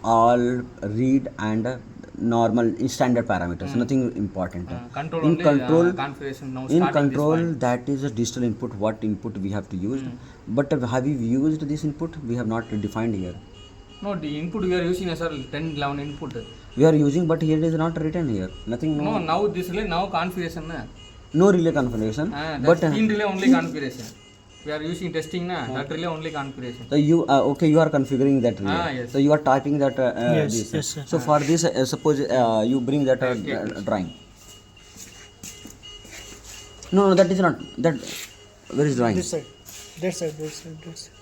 all read and normal standard parameters, nothing important. Control In only control, configuration now in starting control this point. that is a digital input, what input we have to use. But have we used this input? We have not defined here. No, the input we are using as a 10 11 input. We are using, but here it is not written here, nothing. No, now this relay now configuration na. No relay configuration. But But in relay only configuration. We are using testing na, that relay only configuration. so you okay, you are configuring that relay. Yes. So you are typing that Yes, this. yes, sir. So for this, suppose you bring that drawing. No, that is not that. Where is drawing? This side. That side, that side, that side.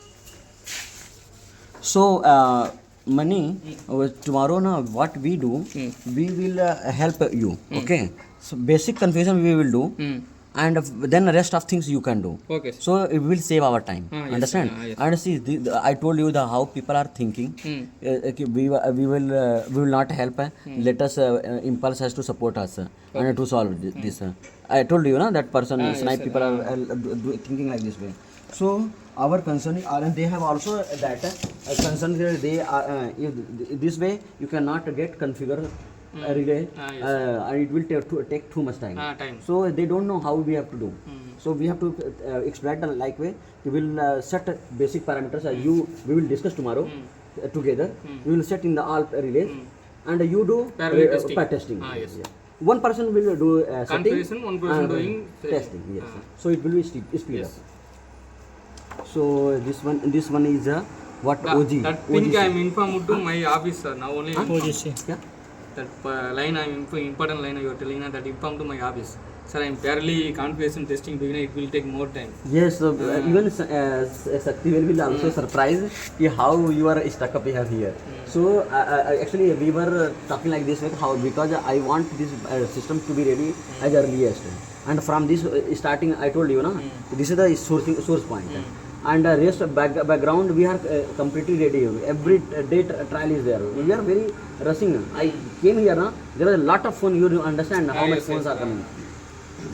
So Mani, tomorrow now what we do, we will help you. Okay. So basic configuration we will do. And then the rest of things you can do. Okay. So it will save our time. Yes, Understand? yes. And see, I told you the how people are thinking. Okay, we will not help. Let us impulse has to support us and to solve this. I told you, na, that person snipe people are thinking like this way. So our concern is, and they have also that concern that they are this way you cannot get configure relay and it will take too much time. Time. So they don't know how we have to do. So we have to explain the like way. We will set basic parameters. We will discuss tomorrow together. We will set in the all relays, and you do Parallel testing. testing. Yes. Yeah. One person will do setting. Configuration, one person and doing testing. Yes. So it will be speed up. So this one is what OG. That thing I am informed to my office sir. Now only OGC. Yeah. that line I am important line you are telling that informed to my office. Sir, I am barely configuration testing beginner. It will take more time. Yes, so even Sakti will also surprised how you are stuck up here. So actually we were talking like this, like how, because I want this system to be ready as earliest. And from this starting, I told you, na, this is the source point. And rest background we are completely ready. Every day trial is there. We are very rushing. I came here, na, there is a lot of fun. You understand how much phones are coming.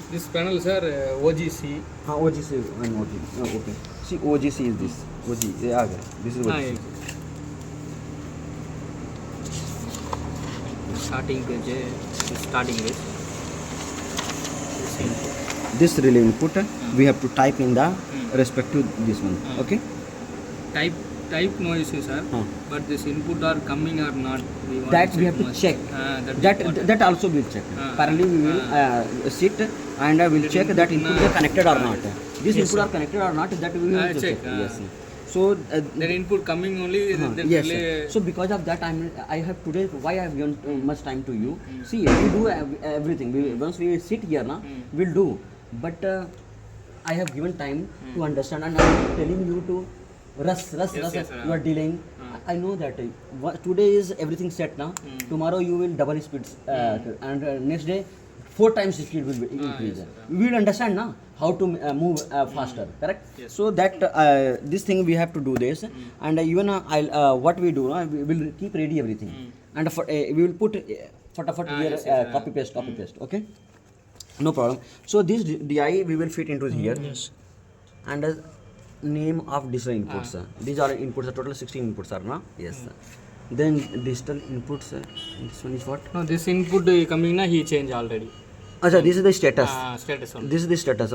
This panel sir OGC. OGC and OG. Okay. See, OGC is this. OG. Yeah, this is OGC. Starting page. Starting page. This relay input we have to type in the respect to this one. Okay. Type no issue sir. But this input are coming or not. That we have to check. That also we will check. Parallelly we will sit and we will check that input are connected or not. This input are connected or not. That we will check. Yes. So their input coming only. Yes. Sir. So because of that, I have today. Why I have given much time to you? See, we do everything. Once we sit here, na, we'll do. But I have given time to understand, and I am telling you to rush. Yes, You are delaying. I know that today is everything set now. Tomorrow you will double speeds, and next day 4 times speed will be increase. We will understand now how to move faster. Correct? Yes. So that this thing we have to do this, and even what we do, we will keep ready everything, and we will put fatafat here copy paste. Okay. No problem. So this DI we will fit into here. Yes. And name of digital inputs. These are inputs. Total 16 inputs are na. Yes. Then digital inputs. This one is what? No, this input coming na he change already. Achha, this is the status. Status only. This is the status.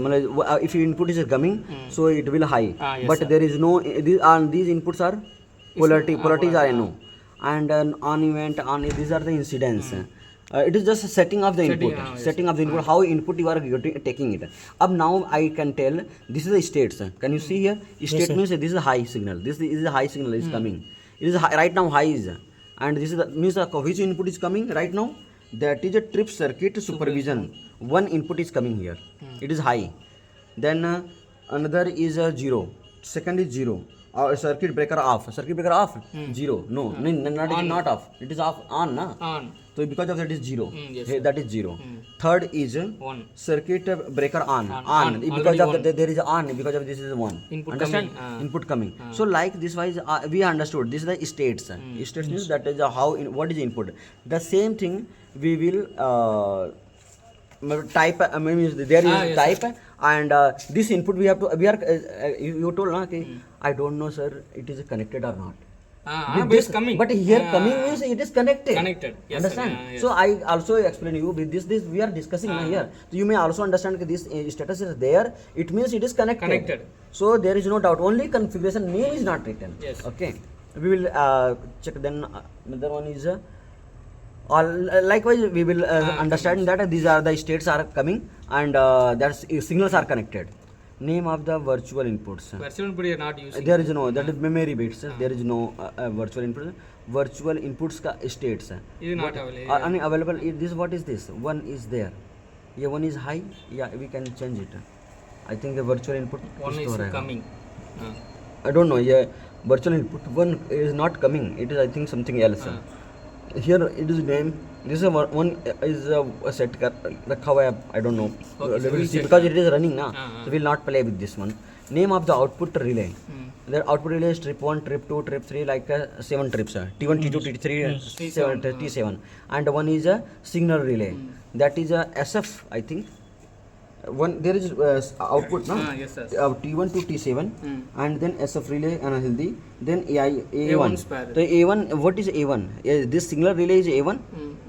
If input is coming, so it will high. Yes, but sir. there is no. These inputs are polarities are no. And on event on these are the incidents. It is just setting of the input. Setting of the input. How input you are taking it. Up now I can tell this is the states. Can you see here? State means this is a high signal. This is a high signal is coming. It is right now high is, and this is the, means which input is coming right now. That is a trip circuit supervision. One input is coming here. It is high. Then another is 0. Second is 0. Circuit breaker off. Circuit breaker off. 0. No, not off. It is off on na. On. So because of that is 0. Yes, That is 0. Third is 1. circuit breaker on. Because Already of that there is on. Because of this is 1. Input Understand? coming, Input coming. So like this wise we understood. This is the states. States means that is how what is input. The same thing we will type. Means there is type and this input we have to. We are you told na, I don't know sir. It is connected or not. Ana With base this, coming. but here coming means it is connected. Connected. Yes, Understand? sir. Yes. So I also explain you with this we are discussing here. So you may also understand that this status is there. It means it is connected. Connected. So there is no doubt. Only configuration name is not written. Yes. Okay. We will check then. Another one is. Likewise, we will understand that these are the states are coming and that signals are connected. Name of the virtual inputs. Virtual input you are not using. There is no, that is memory bits. There is no virtual inputs. Virtual inputs ka states. It is not available. Are unavailable. This what is this? One is there. Yeah, one is high. Yeah, we can change it. I think the virtual input One कुछ is तो हो रहा है. coming. I don't know. Yeah, virtual input one is not coming. It is I think something else. Here it is name. This is one is a set रखा हुआ है. I don't know. Okay, so We will we'll see check because that. it is running now. So we will not play with this one. Name of the output relay. The output relay is trip 1, trip 2, trip 3 like 7 trips. T1, T2, T3, 7, T7. And one is a signal relay. That is a SF I think. One there is output no? Yes, sir. T1 to T7 and then SF relay and healthy then A1. A1 spare. So A1 what is A1? This signal relay is A1?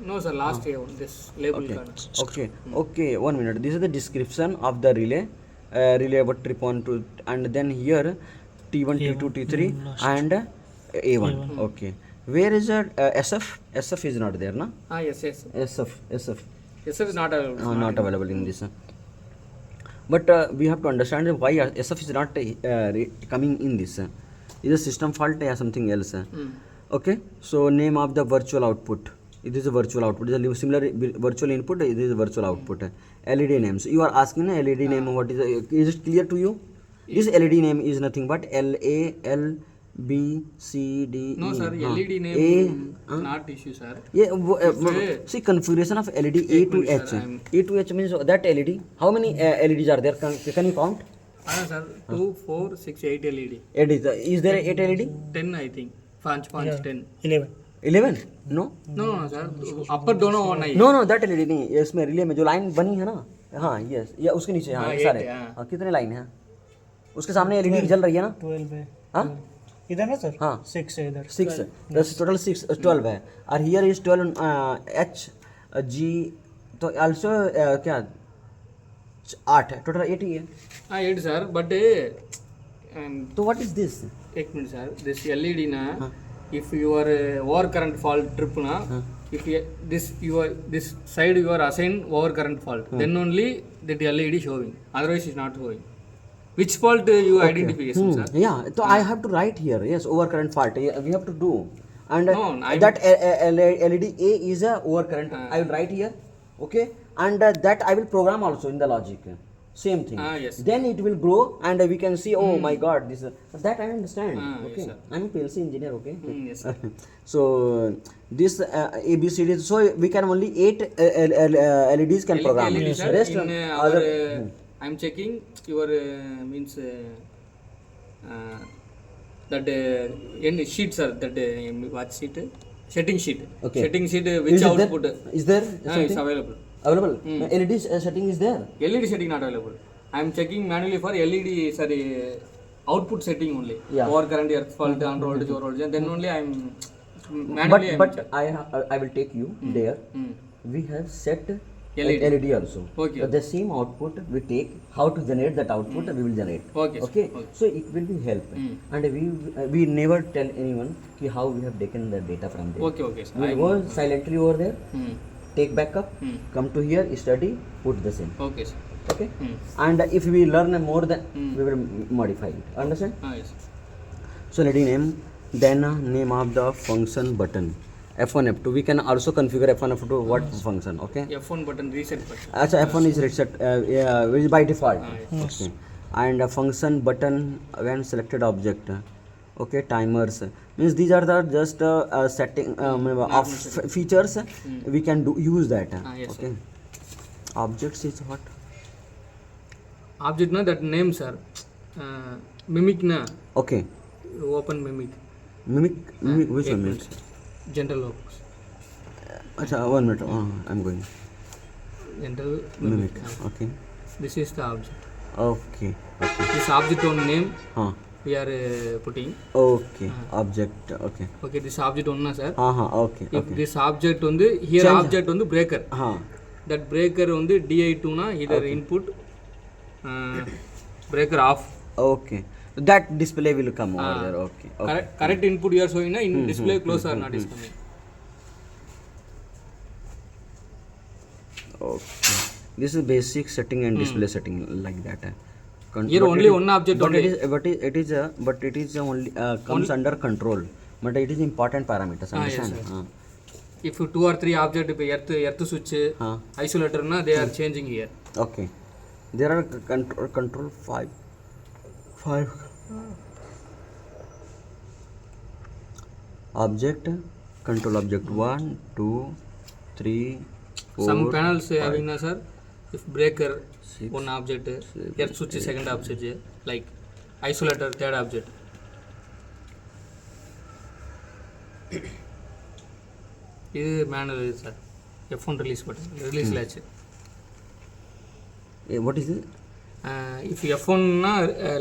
No, sir. Last year this label Okay. card. Okay, 1 minute. This is the description of the relay. Relay about trip 1 to and then here T1, T2, T3 and A1. Okay. Where is SF? SF is not there, na? Yes. SF. Yes, sir. Is not available. Not available in this. But we have to understand why SF is not coming in this. Is a system fault or something else? Okay. So name of the virtual output. It is a virtual output. It is a similar virtual input. It is a virtual output. LED names. You are asking LED name. What is it clear to you? This LED name is nothing but LA, L, B, C, D, No, E. sir. LED name not issue, sir. Yeah, see configuration of LED A to H. sir, A to H means that LED. How many LEDs are there? Can you count? Sir. 2, 4, 6, 8 LED. Is there 8 LED? 10, I think. Punch 10. 11. 11? No. No, sir. Upper दोनों on है. No, that LED नहीं. ये इसमें relay में जो line बनी है ना, हाँ यस, या उसके नीचे हाँ ये सारे. हाँ कितने लाइन है? उसके सामने LED जल रही है ना? 12 है. हाँ? इधर ना सर? हाँ. 6 है इधर. 6. That's total 6, 12 है. और here is 12 H G तो also क्या 8 है. Total 8 ही है. 8, sir. But तो what is this? एक minute, sir. This LED na, if your overcurrent fault trip na, if you, this side you are assigned overcurrent fault, then only that LED showing. Otherwise it's not showing. Which fault you identification, sir? Yeah, so I have to write here. Yes, overcurrent fault. We have to do. And No, that LED A is a overcurrent. I will write here. Okay, and that I will program also in the logic. Same thing. Yes. Then it will grow, and we can see. Oh my God, this that I understand. Okay, yes, sir. I'm a PLC engineer. Okay. Yes, sir. So this ABCD. So we can only 8 LEDs can program. LED, sir. Rest In our, I'm checking your means that any sheet, sir. That what sheet? Setting sheet. Okay. Setting sheet which output? Is there It's something available. available? LED setting is there. LED setting not available. I'm checking manually for LED, sorry, output setting only. Yeah. Overcurrent, earth fault, under voltage, over voltage. Then only I'm manually. But I will take you there. We have set LED also. Okay. So the same output we take. How to generate that output we will generate. Okay, sir. Okay. So it will be help. And we never tell anyone ki how we have taken the data from there. Okay, sir. We will go silently over there. Take backup. Come to here, study, put the same. Okay, sir. Okay. And if we learn more, then we will modify it. Understand? Yes. So let name, then name of the function button. F1, F2. We can also configure F1, F2 what function. Okay. F1 button reset button. Achha, F1 is reset which is by default. Yes. Okay. And function button when selected object. Okay, timers means these are the just setting of features. We can use that. Yes, okay. sir. Objects is what? Object na that name, sir. Mimic na. Okay. Open mimic. Mimic which one means? General locus. Achha, 1 minute. I'm going. General Mimic. Okay. This is the object. Okay. Okay. This object on name. we are putting. Okay, object. Okay. Okay, this object onna sir. Okay. If Okay. this object on the here Change. object on the breaker. That breaker on the di2 na either input breaker off. Okay. That display will come over there. Okay. Okay. Correct input you are showing na in display close or not is coming. Okay. This is basic setting and display setting like that. Here only one object But only. it is only comes under control. But it is important parameters. Understand? If 2 or 3 object earth switch isolator na they are changing here. Okay. There are control five object, control object 1, 2, 3, 4. Some panels having na sir. If breaker 6, one object, earth switch second object, like isolator third object. இது manual இது sir F1 release button release latch. What is it? If F1 na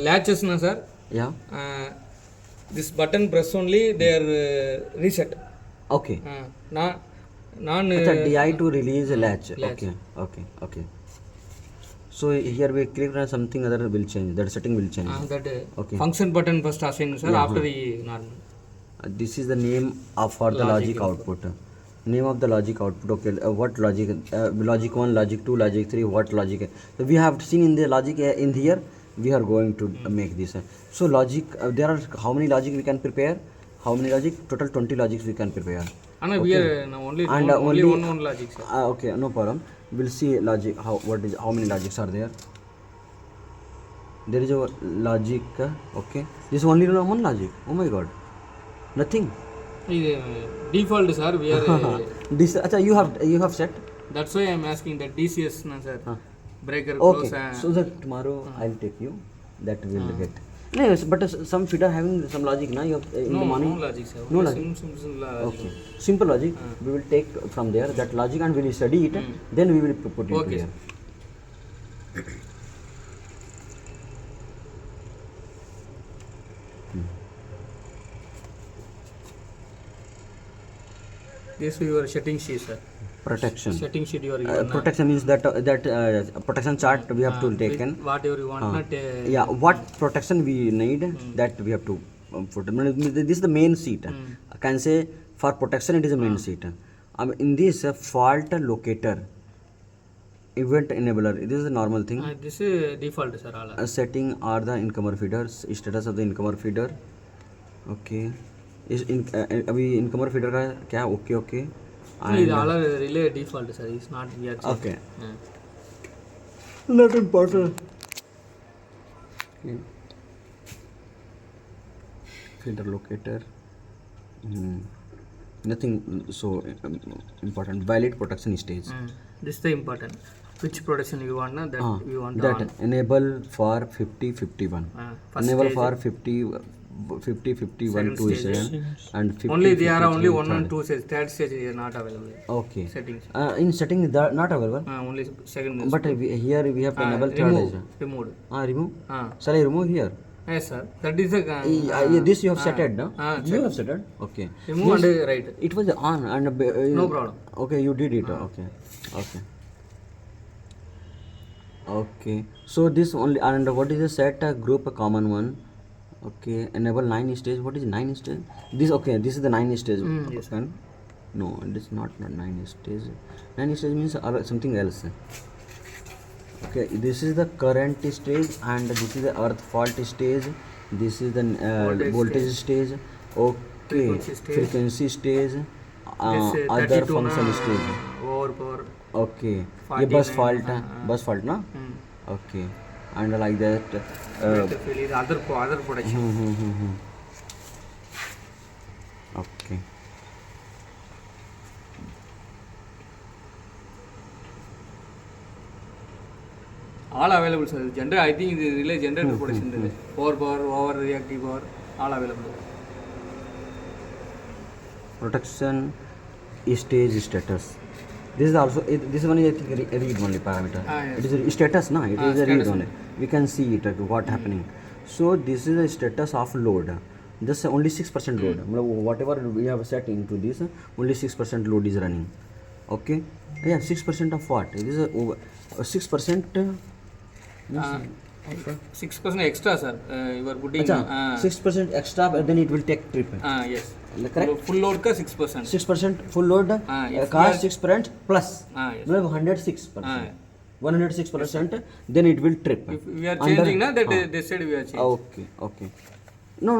latches na sir, Yeah. this button press only they are reset. Okay. Non It's a DI to release a latch. Okay. So here we click on something other will change. That setting will change. that Okay. function button first assign sir after the normal. This is the name of for the logic output. Name of the logic output. Okay. What logic? Logic 1, logic 2, logic 3. What logic? So we have seen in the logic in here. We are going to make this. So logic. There are how many logic we can prepare? How many logic? Total 20 logics we can prepare. Anna we are now only And only one logic sir. Okay, no problem. We'll see logic. How many logics are there? There is a logic. Okay. This is only one logic. Oh my God. Nothing. இது default sir we are This. Acha, you have set. that's why I am asking that DCS na sir breaker Okay. close So that tomorrow I'll take you. That will get. No, yes, but some feeder having some logic. Na you have, in the morning. no logic sir. No logic. Simple Okay. Simple logic. We will take from there that logic and we will study it. Then we will put it Okay, here. this your setting sheet sir. Protection. Setting sheet you are given na. Protection means that protection chart we have to take in. Whatever you want na Yeah, what protection we need that we have to put. This is the main sheet. I can say for protection it is a main sheet. In this fault locator, event enabler, it is a normal thing. this is default sir all. Setting are the incomer feeders, status of the incomer feeder. Okay. Is अभी incomer feeder का क्या? Okay. It all are relay default sir. It's not we are checking. Okay. Not important. Okay. Feeder locator. Nothing so important. Valid protection stage. This is the important. Which protection you want na that you want That on. enable for 50-51. First Enable stage. for 50-51 to stage. 7 and 50. Only there are only 1 and 2 stage. Third stage is not available. Okay. Settings. In setting that not available. Only second. But here we have to enable third. Removed. Remove. Ah. Shall I remove here? Yes sir. That is the This you have set it, no? You have set it. Okay. remove and right. It was on and No problem. Okay, you did it. Okay. So this only and what is the set group a common one? Okay. Enable 9 stage. What is 9 stage? This okay. This is the 9 stage. Yes. Okay. No, it is not 9 stage. 9 stage means something else. Okay, this is the current stage and this is the earth fault stage. This is the voltage stage. Okay, frequency stage. Other function stage. Overpower. Okay, ये bus fault है, bus fault ना? Okay, and like that. Other protection. Okay. All available sir. General I think the relay generator protection relay. Overpower, overreactive power, all available. Protection stage status. This is also this one is I think read only parameter. Yes. It is a status, na? It is a read Status only. We can see it what happening. So this is the status of load. Just only 6% load. मतलब whatever we have set into this, only 6% load is running. Okay. Yeah, 6% of what? It is a 6%. 6% extra, sir. You are putting. अच्छा, 6% extra, then it will take trip. Yes. Correct. Full load का 6%. 6% full load. if Car we are- 6% plus. Yes. मतलब 106%. 106%. Then it will trip. If we are changing, na that they said we are changing. Okay, okay. No.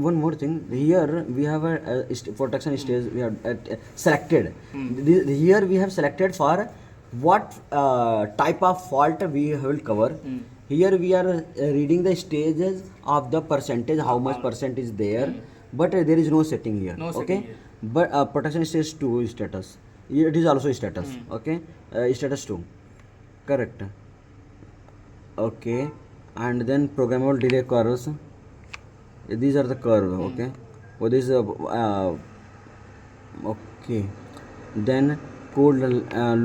One more thing. Here we have a protection stage. We have selected. Here we have selected for what type of fault we will cover. Here we are reading the stages of the percentage, how much percent is there, but there is no setting here. No Okay, setting but protection stage 2 is status. It is also status. Okay, status 2. Correct. Okay, and then programmable delay curves. These are the curve. Okay, what is okay, then code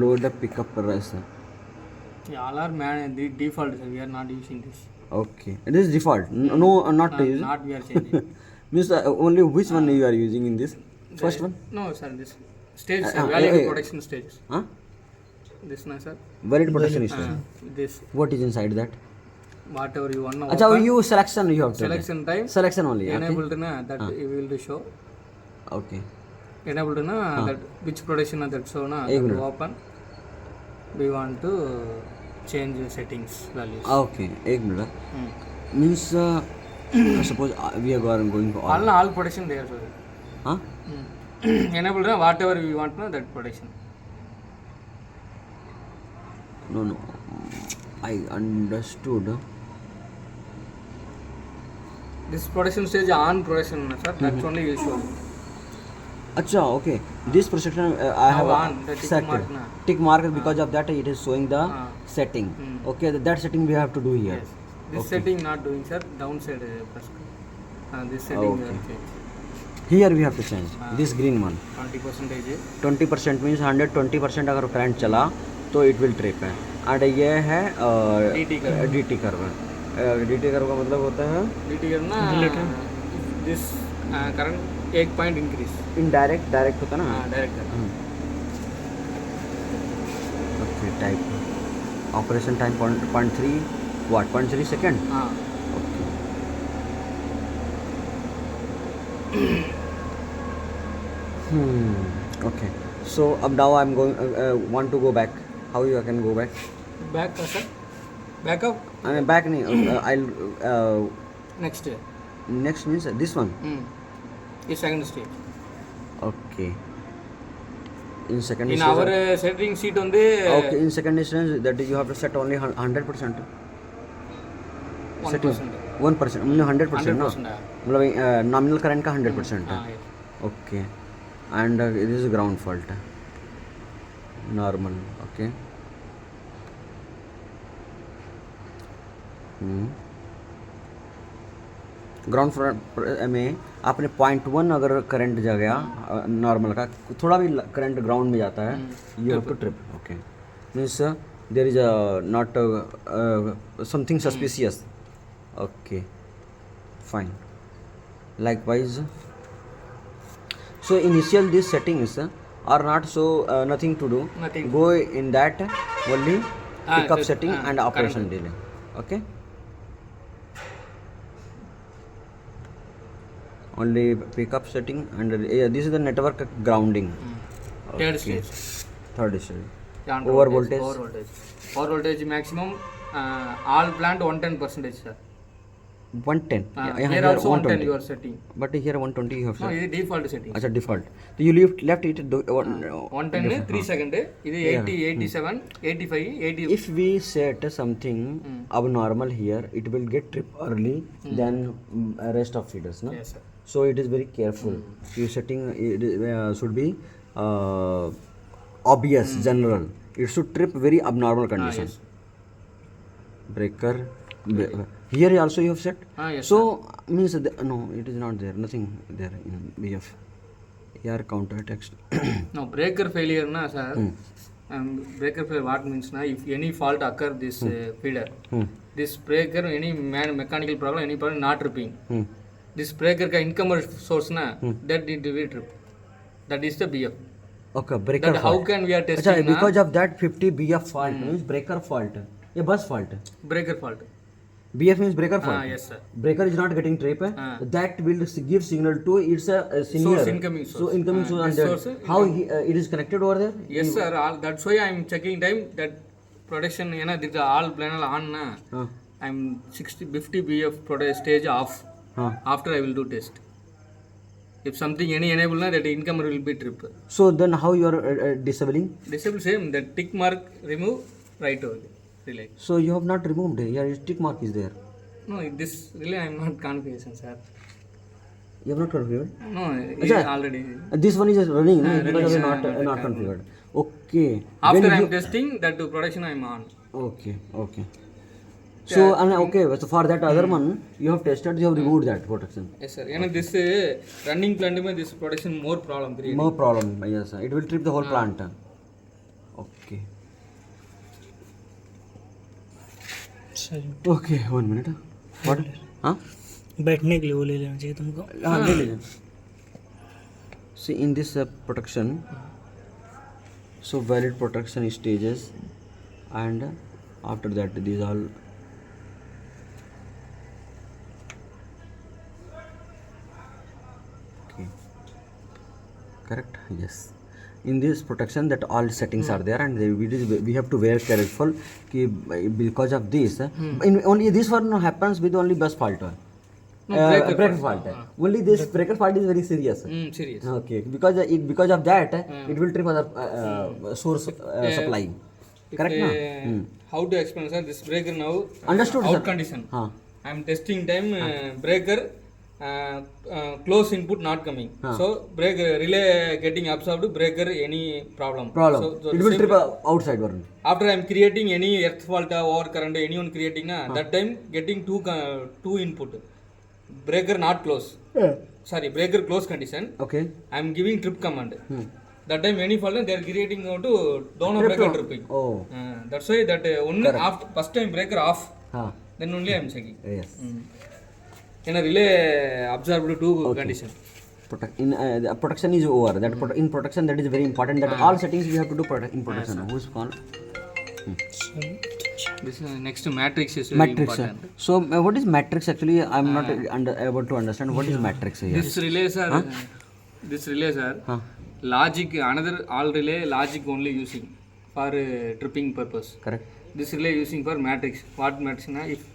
load pickup rush. All are the default, sir. We are not using this. Okay, it is default. No, not to use. Not we are changing. Means only which one you are using in this? First one? No, sir. This stage, sir. Value protection stages. Huh? This, na, sir. Valid protection is there. This What is inside that? whatever you want. Acha, you selection you have to. Selection time. Selection only. Okay. Enabled na that it will show. Okay. Enabled na that which protection na that show na Ek that minute. open. We want to change the settings values. Okay. एक minute. Means suppose we are going to All protection there, sir. Huh? Enabled na whatever we want na that protection. No. I understood. This protection stage on protection na, sir. That's only will show. Acha, okay. This protection I have on, the tick set. mark na. Tick mark because of that it is showing the setting. Okay, that setting we have to do here. Yes. This setting not doing, sir. Downside press. This setting we have changed. Here we have to change. This green one. 20%. 20% means 120% अगर current चला तो it will trip है. And ये है DT curve. DT curve का मतलब होता है DT करना this current 1 point increase. Indirect. Direct होता है ना. Direct. Okay. Type operation time 0.3 what 0.3 second. Okay. So now I'm going. Want to go back. How you can go back? Back, sir. Back up. I mean back. I'll. Next. Next means this one. This second stage. Okay. In second. In stage, our setting sheet on the. Okay. In second instance, that you have to set only 100%. 1%. 1%. 100%. No. 100%. मतलब nominal current का 100%. Yes. Okay. And this is ground fault. Normal. Okay. Ground floor में आपने 0.1 अगर current जा गया normal का, थोड़ा भी करंट ग्राउंड में जाता है, you have to trip. Okay. Means there is not something suspicious. Okay. Fine. Likewise, so initial these settings are not so nothing to do. Nothing. Go in that only pickup this, setting and operation correct. delay. Okay. Only pickup setting and this is the network grounding. Third Okay. stage. Third stage. Yeah, Over voltage. Over voltage maximum. All plant 110%, sir. 110. Here also 110 you are setting. But here 120 you have No, set. this default setting. Acha, default. So you left it 110 3 second. This 80, 87, 85, 80. If we set something abnormal here, it will get trip early than rest of feeders, no? Yes, sir. So it is very careful. Your setting should be obvious, general. It should trip very abnormal condition. Yes. Breaker. Here also you have set. Yes. So means no, it is not there. Nothing there in BF. Here counter text. No, breaker failure na, sir. Breaker failure what means na, if any fault occur this feeder, this breaker any mechanical problem, any problem not tripping. This breaker का income source ना, that need to be trip. That is the BF. Okay, breaker That fault. how can we are अच्छा, testing ना? because of that 50 BF fault means breaker fault. ये बस fault. Breaker fault. BF means breaker fault. Yes sir. Breaker is not getting trip. That will give signal to its a senior. Source, incoming source. So incoming source and this that. source, How it is connected over there? Yes sir. That's why I am checking time that protection ஏன்னா this all panel on na. I am 50 BF stage off. After I will do test. If something any enable na, that incomer will be trip. So then how you are disabling? Disable same that tick mark remove right over relay. So you have not removed. Your tick mark is there. No, this relay I am not configuration sir. You have not configured. No, it is already. This one is running. No, because not configured. Okay. After When I am you- testing that to production I am on. Okay. Okay. So and okay. So for that other one, you have tested. You have removed that protection. Yes sir. And this running plant mein this production more problem creating. No problem. Yes, sir. It will trip the whole plant. Okay. सही Okay. 1 minute. What? हाँ? बैठने के लिए वो ले लेना चाहिए तुमको हाँ ले लीजिए. See in this protection, so valid protection stages, and after that these all. Okay. Correct. Yes. In this protection, that all settings are there, and we have to be very careful. Ki because of this, in only this one happens with only bus fault. Breaker fault. Only this breaker fault is very serious. Serious. Okay, because of that, it will trip other source supply. Correct, na? How to explain sir? This breaker now Understood, out sir. condition. हाँ. I am testing time breaker close input not coming. So breaker relay getting absorbed. Breaker any problem. So It will trip outside one. after I am creating any earth fault or current anyone creating that time getting two input. Breaker not close. Sorry, breaker close condition. Okay. I am giving trip command. That time any fault they are creating out to down breaker tripping. Oh. That's why that only after first time breaker off. हाँ. Then only I am checking. Yes. In a relay observed two condition. The protection is over. That in protection, that is very important. That all settings we have to do in protection. Who's called? This next matrix is Matrix. important. So what is matrix actually? I am not able to understand what is matrix here. This relays are logic. Another all relay logic only using for tripping purpose. Correct. This relay using for matrix. What matrix? If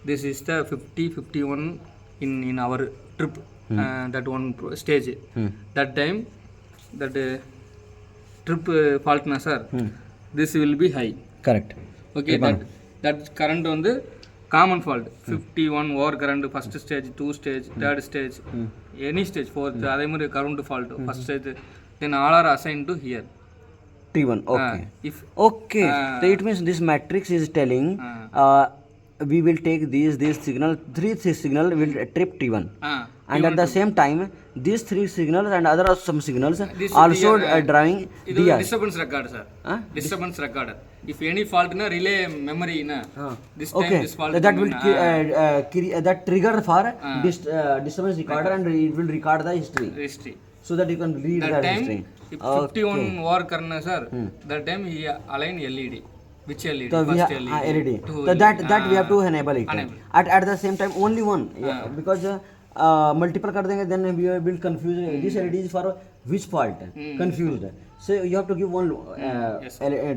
this is the 50-51 in our trip, that one stage. That time that trip fault na sir. This will be high. Correct. Okay, that current on the common fault 51 over current first stage, 2 stage, third stage, any stage, fourth, other current fault first stage, then all are assigned to here. T1. Okay. If Okay. So it means this matrix is telling we will take these signal, three signal will trip T1. And at the same time, these three signals and other some signals also driving this disturbance recorder, sir. Disturbance recorder. If any fault in a relay memory in this time okay. this fault That will that trigger for disturbance recorder, and it will record the history. So that you can read that the time history. if 51 war karna sir, that time he align LED. Which LED? So we First have LED. LED. So that we have to enable it. At the same time only one, because multiple kar denge, then we will confuse this LED is for which fault, confused. So you have to give one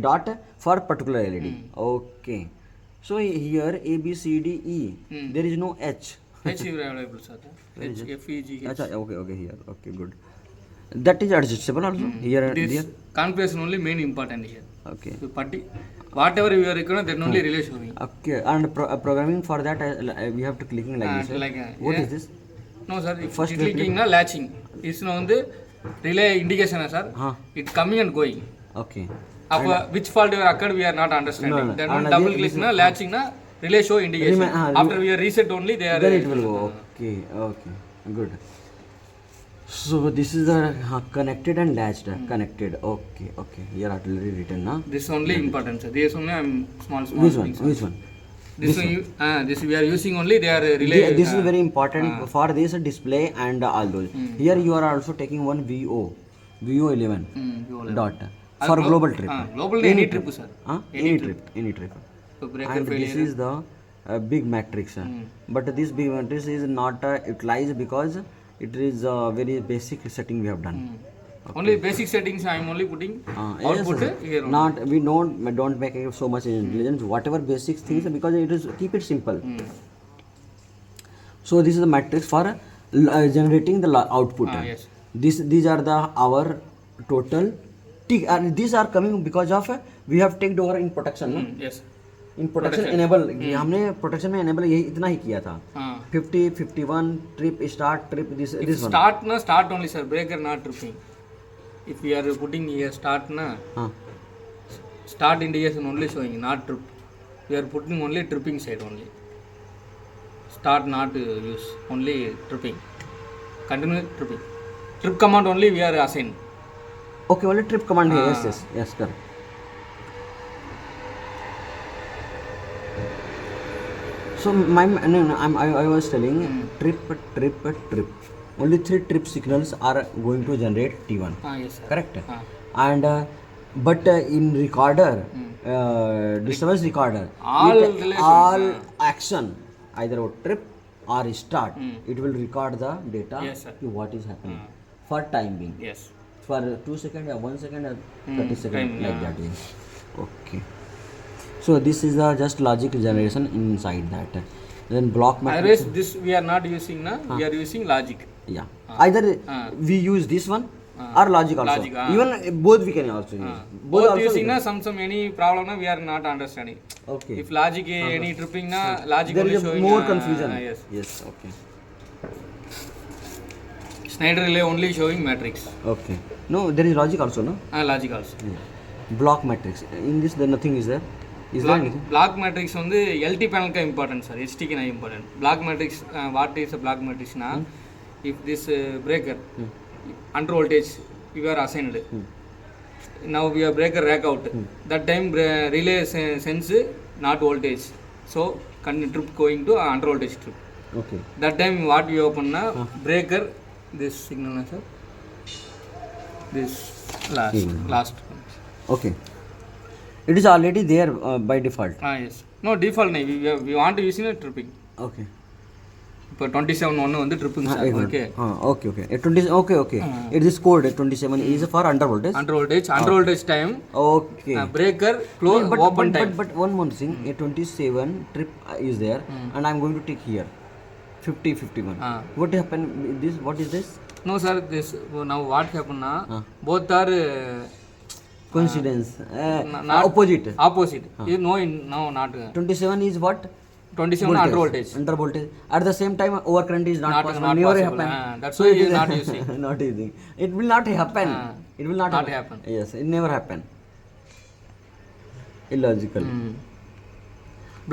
dot for particular LED. Okay. So here A B C D E, there is no H. H is available, sir. H, F, E, G, H. Achha, okay, here. Okay, good. That is adjustable also here and This there. configuration only main important here. Okay. So whatever you are requiring, then only relay showing. Okay, and programming for that we have to clicking like this. What is this? No sir, if first clicking na latching. It's on the relay indication, sir. It coming and going. Okay. Which fault you are occurred, we are not understanding. Then on double click na latching na relay show indication. After we are reset only, they are. Then it will go. Okay. Okay. Good. So this is the connected and latched. Connected. Okay. Okay. Here artillery written na. This only important, sir. This only I'm small. Which one? things, Which one? this we are using only they are relay. This is very important for this display and all those. Here you are also taking one VO11 dot for global trip. Global any trip sir. Any trip. So breaker And this failure. is the big matrix, but this big matrix is not utilized because it is a very basic setting we have done. Only basic settings I am only putting output Yes, here only. not we don't make it so much intelligence. Whatever basic things because it is keep it simple. So this is the matrix for generating the output. Yes. These are the our total tick, and these are coming because of we have taken over in production. No? Yes. In protection enable हमने protection में enable यही इतना ही किया था. हाँ. 50 51 trip start trip this one. Start only sir, breaker not tripping. If we are putting here start na, हाँ start indication only showing not trip. We are putting only tripping side only. Start not use only tripping. Continue tripping. Trip command only we are assigned. Okay only trip command है. Yes कर. So I was telling trip. Only 3 trip signals are going to generate T1. Yes sir. Correct. And but in recorder, disturbance recorder, all action either a trip or start, it will record the data. Yes, sir. To what is happening for time being. Yes. For 2 seconds or 1 second or 30 seconds time, like that. Yes. Okay. So this is the just logic generation inside that. Then block matrix. Otherwise this we are not using na, we are using logic. Yeah. Either we use this one or logic also. Logic, Even both we can also use. Both also using we na some any problem na we are not understanding. can. Okay. If logic any tripping na logic There only is a showing more confusion. Yes. Yes. Okay. Schneider relay only showing matrix. Okay. No, there is logic also, no? Logic also. Block matrix. In this, there nothing is there. Is there anything? Block matrix வந்து LT panel ka important sir, HT ki na important. Block matrix what is a block matrix na, if this breaker under voltage you are assigned, now we are breaker rack out, that time relay sense not voltage, so continue trip going to under voltage trip. Okay. That time what we open na, breaker this signal na sir, this last. Okay. It is already there by default. Yes. No default nahi, we want to use in a tripping. Okay. இப்போ 27 ஒன்று வந்து ட்ரிப்புங்க sir. Okay okay. 20 okay. It is code 27 is for under voltage. Under voltage time. Okay. Breaker close open time. But one more thing, a 27 trip is there, and I am going to take here 50 51. What happened? What is this? No sir, this now what happened na, both are Coincidence. not Opposite. You know now not 27 is what? 27 under voltage. Under voltage. At the same time, overcurrent is not possible. not Never possible. happen. That's why you are not using. Not using. It will not happen. It will not happen. Yes, it never happen. Illogical.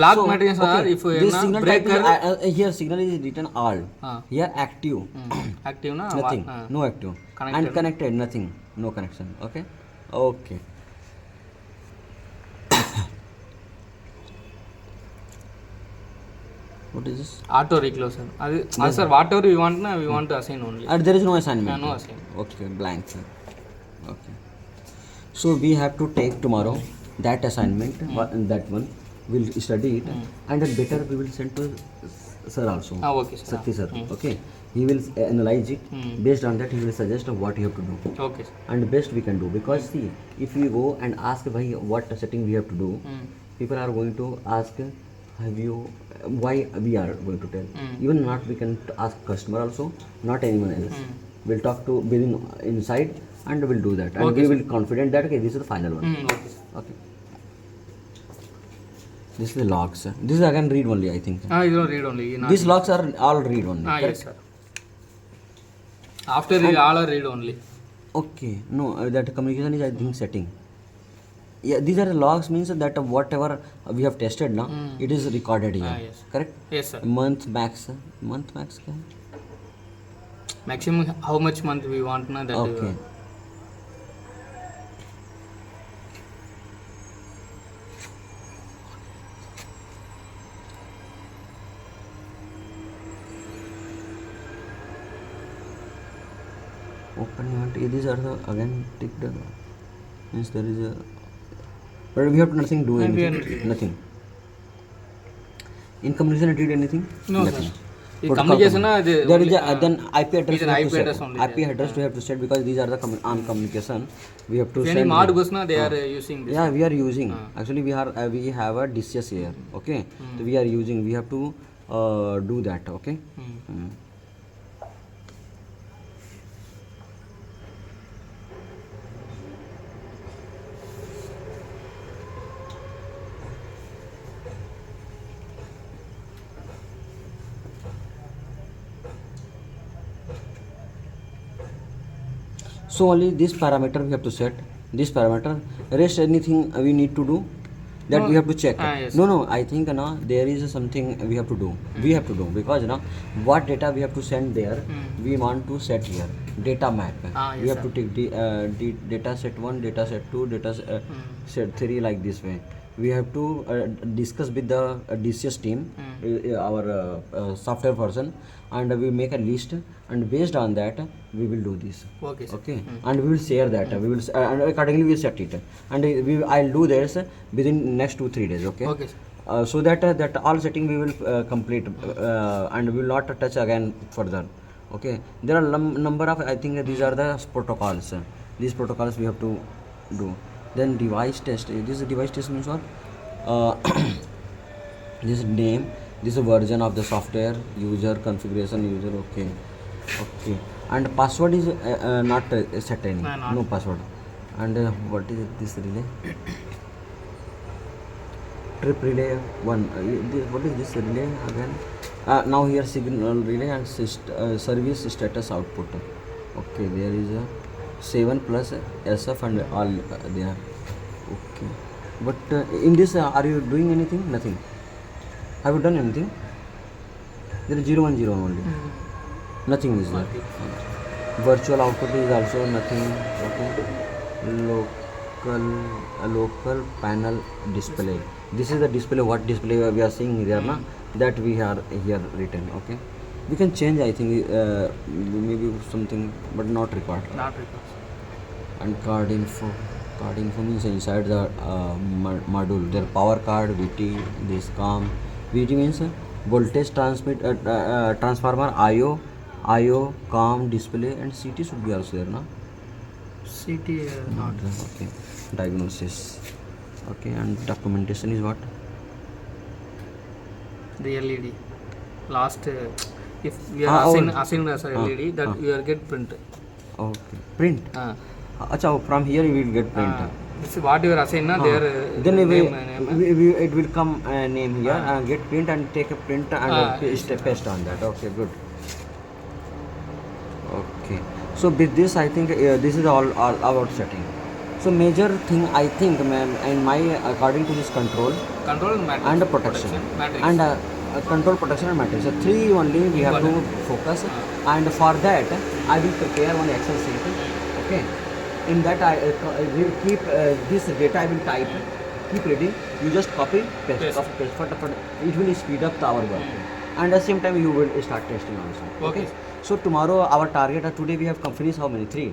Block matrix are if this signal breaker type is, here signal is written all. Here active. active na Nothing. No active. Connected. And connected. Nothing. No connection. Okay. Okay. What is this? auto recloser. அது sir whatever we want na, we want to assign only. And there is no assignment. No assignment. Okay, blank. Sir. Okay. So we have to take tomorrow that assignment. That one we'll study it, and then better we will send to sir also. Okay sir. Sakti sir. Okay. He will analyze it. Based on that, he will suggest what you have to do. Okay sir. And best we can do, because see, if we go and ask what setting we have to do, people are going to ask, have you, why we are going to tell. Even not we can ask customer also, not anyone else. We'll talk to within inside and we'll do that. And Okay, we will confident that okay, this is the final one. Okay sir. Okay. This is the logs. This is again read only, I think. You don't read only. These logs are all read only. Yes sir. After read all are read only. Okay, no, that communication is I think setting. Yeah, these are the logs, means that whatever we have tested now, it is recorded here. Yes. Correct? Yes sir. Month max क्या है? Maximum how much month we want na, that Okay. Open event. These are the again ticked. Means there is a. But we have to nothing do we anything. are not doing. Nothing. In communication, I did anything? No, Nothing. sir. The Protocol communication, communication. There is a then IP address. is an we have IP to address set. only IP there. address we have to set because these are the on communication. We have to If any send. mod bus na, they are using this. Yeah, we are using. Actually, we have a DCS here. Okay, so we are using. We have to do that. Okay. Mm. So only this parameter we have to set. This parameter. Rest anything we need to do. That No. we have to check. Yes. No, I think there is something we have to do. We have to do because what data we have to send there, we want to set here. Data map. Yes, We have sir. to take the data set 1, data set 2, data set 3 like this way. We have to discuss with the DCS team, our software person, and we make a list, and based on that we will do this. Okay, sir. Okay, and we will share that. We will and accordingly we will set it, and I'll do this within next 2-3 days. Okay. Okay, sir. So that all setting we will complete, and we will not touch again further. Okay, there are number of, I think these are the protocols. These protocols we have to do. Then device test. This device test means what? This name, this version of the software, user configuration, user. Okay, okay. And password is not set any. No, not. No password. And what is this relay? Trip relay 1. What is this relay again? Now here signal relay and service status output. Okay, there is a 7 plus SF and all there. Okay, but in this are you doing anything? Nothing. Have you done anything? There is 010 only. Nothing is there. Virtual output is also nothing. Okay. Local panel display. This is the display. What display we are seeing here, na? That we are here written. Okay. We can change. I think maybe something, but not required. Not required. And card info means inside the module there power card, VT, this COM. VT means voltage transformer, IO, COM, display, and CT should be also there, no? CT not. Okay, diagnosis. Okay, and documentation is what? The LED. Last, if we are assigned as a LED, that we are get print. Okay, print. Acha, from here you will get print. This is what you are assigned, na, their Then name. it will come name here and get print and take a print and paste on that. Okay, good. Okay, so with this I think this is all about setting. So major thing I think, and my according to this control and matrix. and protection Matrix. and control, protection and matrix. So 3 only we have to focus, and for that I will prepare one Excel sheet. Okay. In that I will keep this data I will type, keep ready, you just copy, paste. It will speed up our work, and at the same time you will start testing also. Okay. So tomorrow our target, today we have finished how many? 3.